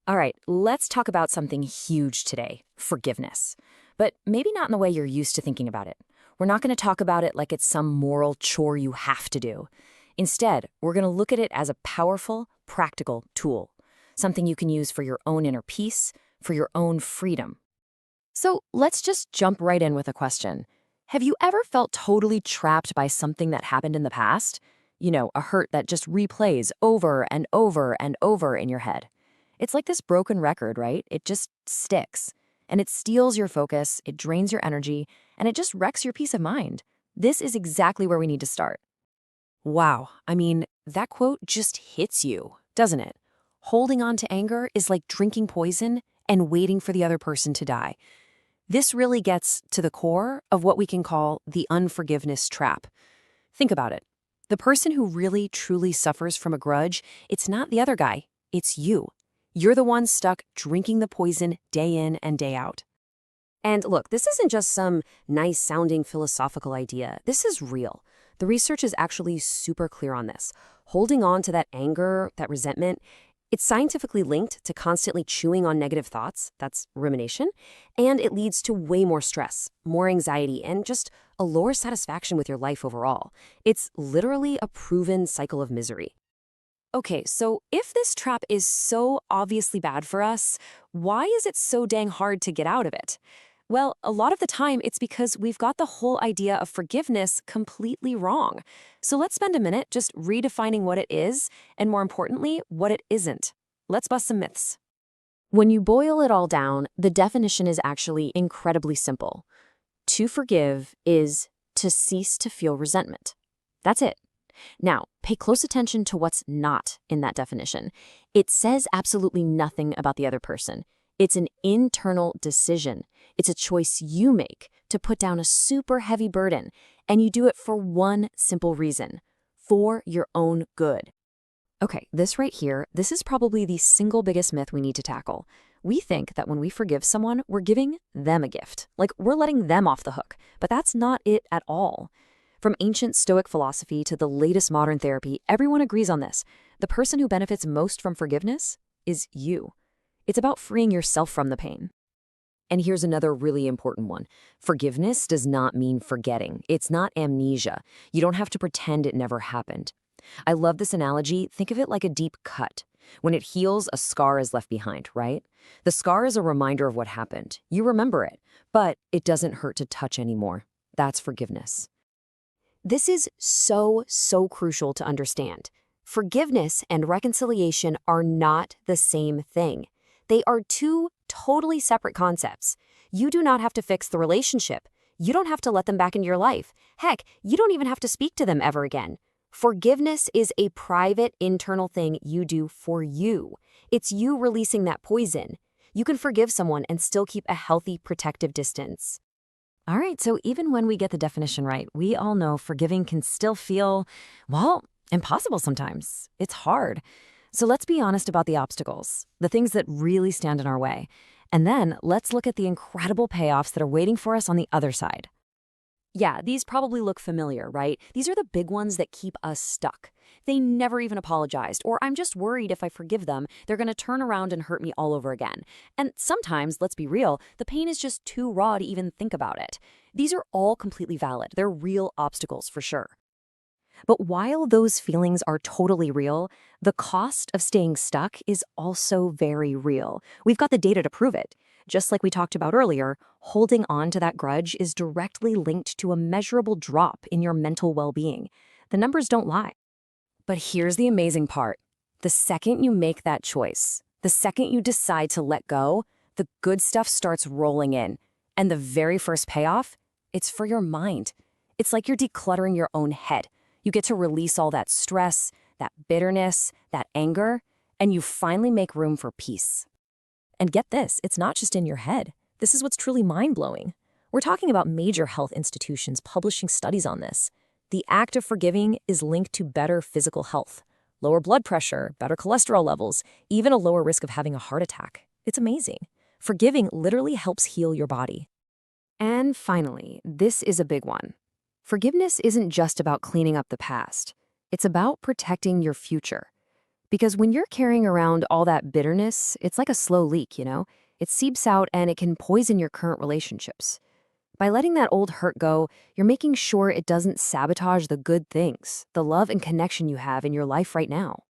All right, let's talk about something huge today, forgiveness. But maybe not in the way you're used to thinking about it. We're not going to talk about it like it's some moral chore you have to do. Instead, we're going to look at it as a powerful, practical tool, something you can use for your own inner peace, for your own freedom. So let's just jump right in with a question. Have you ever felt totally trapped by something that happened in the past? You know, a hurt that just replays over and over and over in your head. It's like this broken record, right? It just sticks. And it steals your focus, it drains your energy, and it just wrecks your peace of mind. This is exactly where we need to start. Wow, I mean, that quote just hits you, doesn't it? Holding on to anger is like drinking poison and waiting for the other person to die. This really gets to the core of what we can call the unforgiveness trap. Think about it. The person who really, truly suffers from a grudge, it's not the other guy, it's you. You're the one stuck drinking the poison day in and day out. And look, this isn't just some nice-sounding philosophical idea. This is real. The research is actually super clear on this. Holding on to that anger, that resentment, it's scientifically linked to constantly chewing on negative thoughts, that's rumination, and it leads to way more stress, more anxiety, and just a lower satisfaction with your life overall. It's literally a proven cycle of misery. Okay, so if this trap is so obviously bad for us, why is it so dang hard to get out of it? Well, a lot of the time it's because we've got the whole idea of forgiveness completely wrong. So let's spend a minute just redefining what it is, and more importantly, what it isn't. Let's bust some myths. When you boil it all down, the definition is actually incredibly simple. To forgive is to cease to feel resentment. That's it. Now, pay close attention to what's not in that definition. It says absolutely nothing about the other person. It's an internal decision. It's a choice you make to put down a super heavy burden, and you do it for one simple reason: for your own good. Okay, this right here, this is probably the single biggest myth we need to tackle. We think that when we forgive someone, we're giving them a gift, like we're letting them off the hook, but that's not it at all. From ancient Stoic philosophy to the latest modern therapy, everyone agrees on this. The person who benefits most from forgiveness is you. It's about freeing yourself from the pain. And here's another really important one. Forgiveness does not mean forgetting. It's not amnesia. You don't have to pretend it never happened. I love this analogy. Think of it like a deep cut. When it heals, a scar is left behind, right? The scar is a reminder of what happened. You remember it, but it doesn't hurt to touch anymore. That's forgiveness. This is so crucial to understand. Forgiveness and reconciliation are not the same thing. They are two totally separate concepts. You do not have to fix the relationship. You don't have to let them back into your life. Heck, you don't even have to speak to them ever again. Forgiveness is a private, internal thing you do for you. It's you releasing that poison. You can forgive someone and still keep a healthy, protective distance. All right, so even when we get the definition right, we all know forgiving can still feel, well, impossible sometimes. It's hard. So let's be honest about the obstacles, the things that really stand in our way. And then let's look at the incredible payoffs that are waiting for us on the other side. Yeah, these probably look familiar, right? These are the big ones that keep us stuck. They never even apologized, or I'm just worried if I forgive them, they're going to turn around and hurt me all over again. And sometimes, let's be real, the pain is just too raw to even think about it. These are all completely valid. They're real obstacles for sure. But while those feelings are totally real, the cost of staying stuck is also very real. We've got the data to prove it. Just like we talked about earlier, holding on to that grudge is directly linked to a measurable drop in your mental well-being. The numbers don't lie. But here's the amazing part. The second you make that choice, the second you decide to let go, the good stuff starts rolling in. And the very first payoff, it's for your mind. It's like you're decluttering your own head. You get to release all that stress, that bitterness, that anger, and you finally make room for peace. And get this, it's not just in your head. This is what's truly mind-blowing. We're talking about major health institutions publishing studies on this. The act of forgiving is linked to better physical health, lower blood pressure, better cholesterol levels, even a lower risk of having a heart attack. It's amazing. Forgiving literally helps heal your body. And finally, this is a big one. Forgiveness isn't just about cleaning up the past. It's about protecting your future. Because when you're carrying around all that bitterness, it's like a slow leak, you know? It seeps out and it can poison your current relationships. By letting that old hurt go, you're making sure it doesn't sabotage the good things, the love and connection you have in your life right now.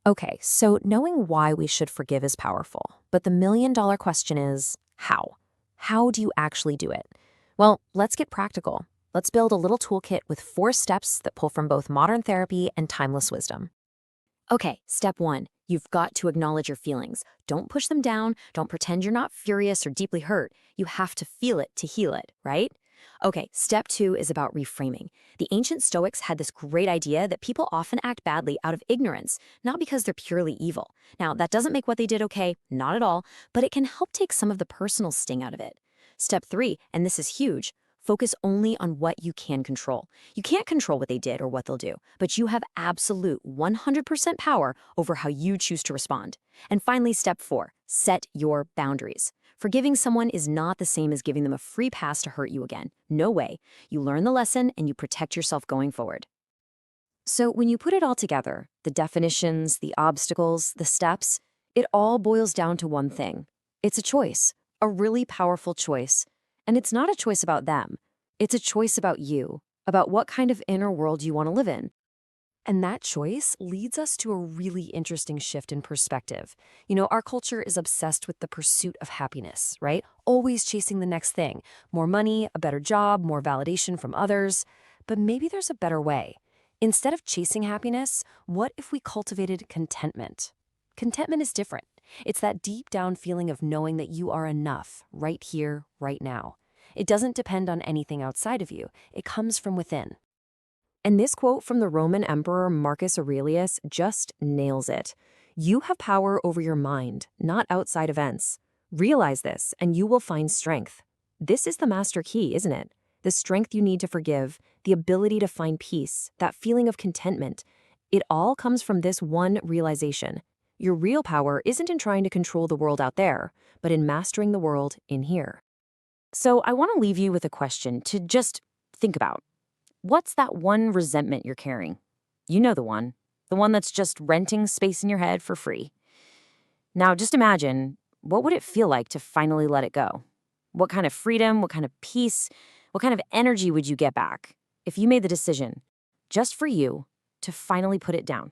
Okay, so knowing why we should forgive is powerful, but the million-dollar question is how? How do you actually do it? Well, let's get practical. Let's build a little toolkit with 4 steps that pull from both modern therapy and timeless wisdom. Okay, step one, you've got to acknowledge your feelings. Don't push them down. Don't pretend you're not furious or deeply hurt. You have to feel it to heal it, right? Okay, step two is about reframing. The ancient Stoics had this great idea that people often act badly out of ignorance, not because they're purely evil. Now, that doesn't make what they did okay, not at all, but it can help take some of the personal sting out of it. Step three, and this is huge, focus only on what you can control. You can't control what they did or what they'll do, but you have absolute 100% power over how you choose to respond. And finally, step four, set your boundaries. Forgiving someone is not the same as giving them a free pass to hurt you again. No way. You learn the lesson and you protect yourself going forward. So when you put it all together, the definitions, the obstacles, the steps, it all boils down to one thing. It's a choice, a really powerful choice. And it's not a choice about them. It's a choice about you, about what kind of inner world you want to live in. And that choice leads us to a really interesting shift in perspective. You know, our culture is obsessed with the pursuit of happiness, right? Always chasing the next thing. More money, a better job, more validation from others. But maybe there's a better way. Instead of chasing happiness, what if we cultivated contentment? Contentment is different. It's that deep down feeling of knowing that you are enough right here, right now. It doesn't depend on anything outside of you. It comes from within. And this quote from the Roman Emperor Marcus Aurelius just nails it. You have power over your mind, not outside events. Realize this, and you will find strength. This is the master key, isn't it? The strength you need to forgive, the ability to find peace, that feeling of contentment. It all comes from this one realization. Your real power isn't in trying to control the world out there, but in mastering the world in here. So I want to leave you with a question to just think about. What's that one resentment you're carrying? You know the one that's just renting space in your head for free. Now just imagine, what would it feel like to finally let it go? What kind of freedom, what kind of peace, what kind of energy would you get back if you made the decision, just for you, to finally put it down?